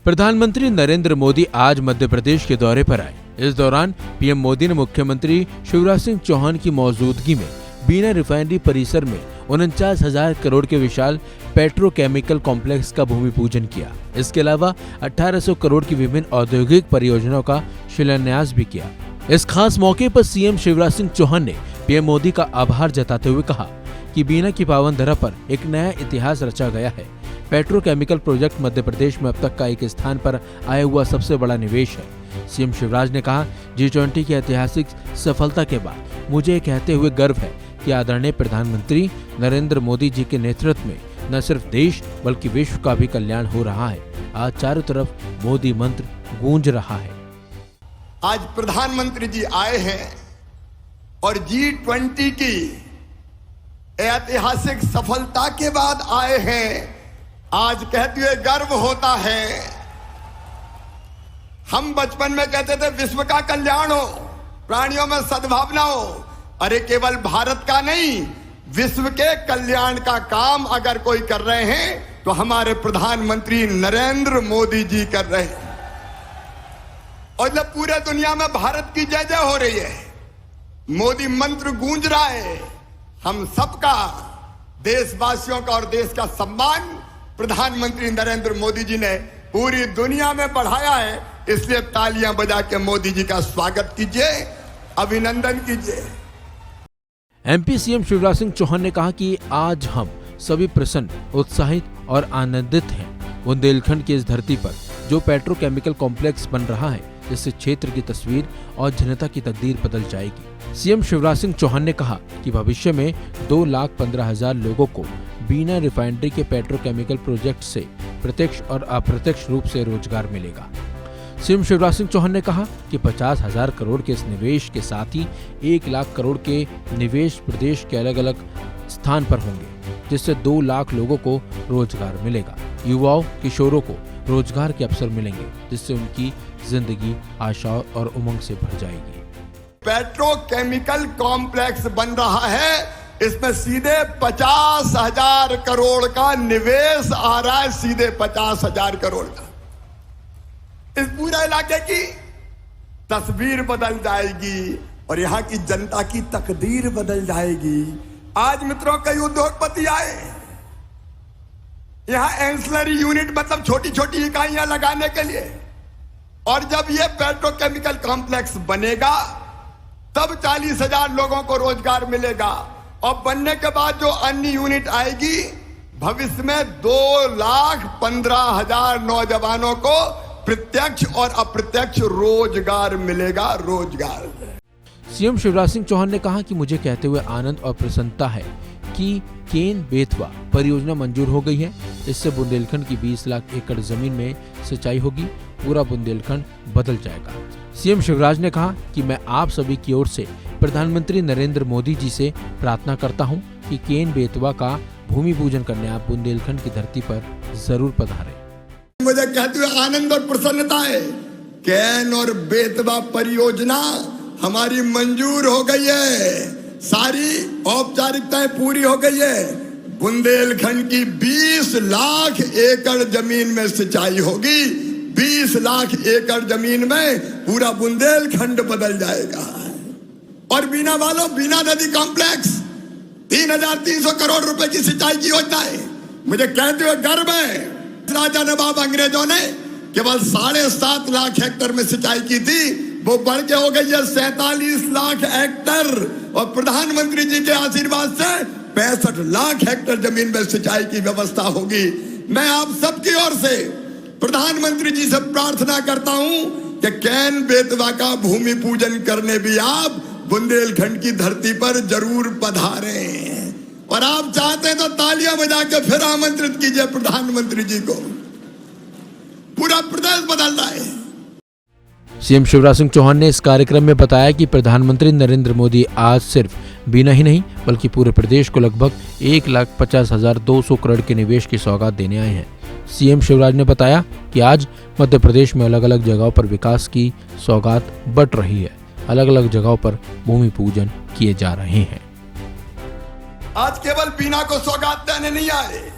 प्रधानमंत्री नरेंद्र मोदी आज मध्य प्रदेश के दौरे पर आए। इस दौरान पीएम मोदी ने मुख्यमंत्री शिवराज सिंह चौहान की मौजूदगी में बीना रिफाइनरी परिसर में 49,000 करोड़ के विशाल पेट्रोकेमिकल कॉम्प्लेक्स का भूमि पूजन किया। इसके अलावा 1800 करोड़ की विभिन्न औद्योगिक परियोजनाओं का शिलान्यास भी किया। इस खास मौके पर सीएम शिवराज सिंह चौहान ने पीएम मोदी का आभार जताते हुए कहा कि बीना की पावन धरा पर एक नया इतिहास रचा गया है। पेट्रोकेमिकल प्रोजेक्ट मध्य प्रदेश में अब तक का एक स्थान पर आया हुआ सबसे बड़ा निवेश है। सीएम शिवराज ने कहा, G20 की ऐतिहासिक सफलता के बाद मुझे ये कहते हुए गर्व है कि आदरणीय प्रधानमंत्री नरेंद्र मोदी जी के नेतृत्व में न सिर्फ देश बल्कि विश्व का भी कल्याण हो रहा है। आज चारों तरफ मोदी मंत्र गूंज रहा है। आज प्रधानमंत्री जी आए हैं और G20 की ऐतिहासिक सफलता के बाद आए हैं। आज कहते हुए गर्व होता है। हम बचपन में कहते थे विश्व का कल्याण हो, प्राणियों में सद्भावना हो। अरे केवल भारत का नहीं, विश्व के कल्याण का काम अगर कोई कर रहे हैं तो हमारे प्रधानमंत्री नरेंद्र मोदी जी कर रहे हैं। और जब पूरे दुनिया में भारत की जय जय हो रही है, मोदी मंत्र गूंज रहा है, हम सबका, देशवासियों का और देश का सम्मान प्रधानमंत्री नरेंद्र मोदी जी ने पूरी दुनिया में बढ़ाया है। इसलिए तालियां बजा के मोदी जी का स्वागत कीजिए, अभिनंदन कीजिए। एमपी सीएम शिवराज सिंह चौहान ने कहा कि आज हम सभी प्रसन्न, उत्साहित और आनंदित हैं। बुंदेलखंड की इस धरती पर जो पेट्रोकेमिकल कॉम्प्लेक्स बन रहा है, इससे क्षेत्र की तस्वीर और जनता की तकदीर बदल जाएगी। सीएम शिवराज सिंह चौहान ने कहा कि भविष्य में 2,15,000 लोगों को बीना रिफाइनरी के पेट्रोकेमिकल प्रोजेक्ट से प्रत्यक्ष और अप्रत्यक्ष रूप से रोजगार मिलेगा। सीएम शिवराज सिंह चौहान ने कहा कि 50,000 करोड़ के इस निवेश के साथ ही 1 लाख करोड़ के निवेश प्रदेश के अलग अलग स्थान पर होंगे, जिससे 2 लाख लोगों को रोजगार मिलेगा। युवाओं, किशोरों को रोजगार के अवसर मिलेंगे, जिससे उनकी जिंदगी आशा और उमंग से भर जाएगी। पेट्रोकेमिकल कॉम्प्लेक्स बन रहा है, इसमें सीधे 50,000 करोड़ का निवेश आ रहा है, सीधे 50,000 करोड़ का। इस पूरे इलाके की तस्वीर बदल जाएगी और यहाँ की जनता की तकदीर बदल जाएगी। आज मित्रों कई उद्योगपति आए यहाँ एंसिलरी यूनिट, मतलब छोटी छोटी इकाइयां लगाने के लिए, और जब ये पेट्रोकेमिकल कॉम्प्लेक्स बनेगा तब 40,000 लोगों को रोजगार मिलेगा। और बनने के बाद जो अन्य यूनिट आएगी, भविष्य में 2,15,000 नौजवानों को प्रत्यक्ष और अप्रत्यक्ष रोजगार मिलेगा। रोजगार। सीएम शिवराज सिंह चौहान ने कहा कि मुझे कहते हुए आनंद और प्रसन्नता है कि केन बेतवा परियोजना मंजूर हो गई है। इससे बुंदेलखंड की 20 लाख एकड़ जमीन में सिंचाई होगी। पूरा बुंदेलखंड बदल जाएगा। सीएम शिवराज ने कहा कि मैं आप सभी की ओर से प्रधानमंत्री नरेंद्र मोदी जी से प्रार्थना करता हूं कि केन बेतवा का भूमि पूजन करने आप बुंदेलखंड की धरती पर जरूर पधारें। मुझे कहते हुए आनंद और प्रसन्नता है, केन और बेतवा परियोजना हमारी मंजूर हो गई है, सारी औपचारिकताएं पूरी हो गई है। बुंदेलखंड की 20 लाख एकड़ जमीन में सिंचाई होगी। 20 लाख एकड़ जमीन में पूरा बुंदेलखंड बदल जाएगा। और बीना वालों, बीना नदी कॉम्प्लेक्स 3,300 करोड़ रुपए की सिंचाई की योजना है। मुझे कहते हुए गर्व है, राजा नवाब अंग्रेजों ने केवल 7.5 लाख हेक्टेयर में सिंचाई की थी, वो बढ़ के हो गई है 47 लाख हेक्टेयर। और प्रधानमंत्री जी के आशीर्वाद से 65 लाख हेक्टेयर जमीन में सिंचाई की व्यवस्था होगी। मैं आप सबकी ओर से प्रधानमंत्री जी से प्रार्थना करता हूं कि केन बेतवा का भूमि पूजन करने भी आप बुंदेलखंड की धरती पर जरूर पधारें। और आप चाहते हैं तो तालियां बजा के फिर आमंत्रित कीजिए प्रधानमंत्री जी को। पूरा प्रदेश बदल रहा है। सीएम शिवराज सिंह चौहान ने इस कार्यक्रम में बताया कि प्रधानमंत्री नरेंद्र मोदी आज सिर्फ बीना ही नहीं बल्कि पूरे प्रदेश को लगभग 1,50,200 करोड़ के निवेश की सौगात देने आए हैं। सीएम शिवराज ने बताया कि आज मध्य प्रदेश में अलग अलग जगहों पर विकास की सौगात बट रही है। अलग अलग जगहों पर भूमि पूजन किए जा रहे हैं। आज केवल बीना को सौगात देने नहीं आए,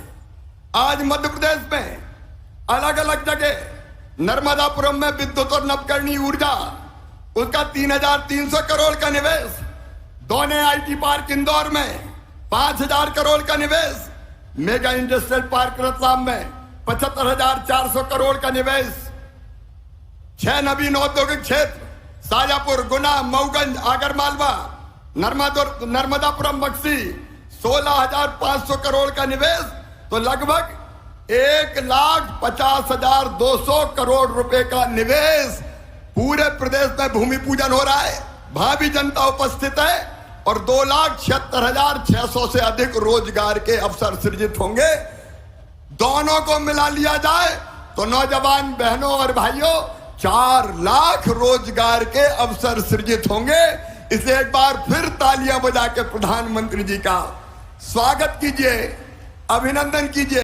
आज मध्य प्रदेश में अलग अलग जगह नर्मदापुरम में विद्युत और नवकरणीय ऊर्जा, उसका 3,300 करोड़ का निवेश। दोने आईटी पार्क इंदौर में 5,000 करोड़ का निवेश। मेगा इंडस्ट्रियल पार्क रतलाम में 75,400 करोड़ का निवेश। 6 नवीन औद्योगिक क्षेत्र शाजापुर, गुना, मऊगंज, आगरमालवा, नर्मदापुरम, बक्सी 16,500 करोड़ का निवेश। तो लगभग 1,50,200 करोड़ रुपए का निवेश। पूरे प्रदेश में भूमि पूजन हो रहा है, भावी जनता उपस्थित है और 2,76,600 से अधिक रोजगार के अवसर सृजित होंगे। दोनों को मिला लिया जाए तो नौजवान बहनों और भाइयों 4 लाख रोजगार के अवसर सृजित होंगे। इसे एक बार फिर तालियां बजा के प्रधानमंत्री जी का स्वागत कीजिए, अभिनंदन कीजिए।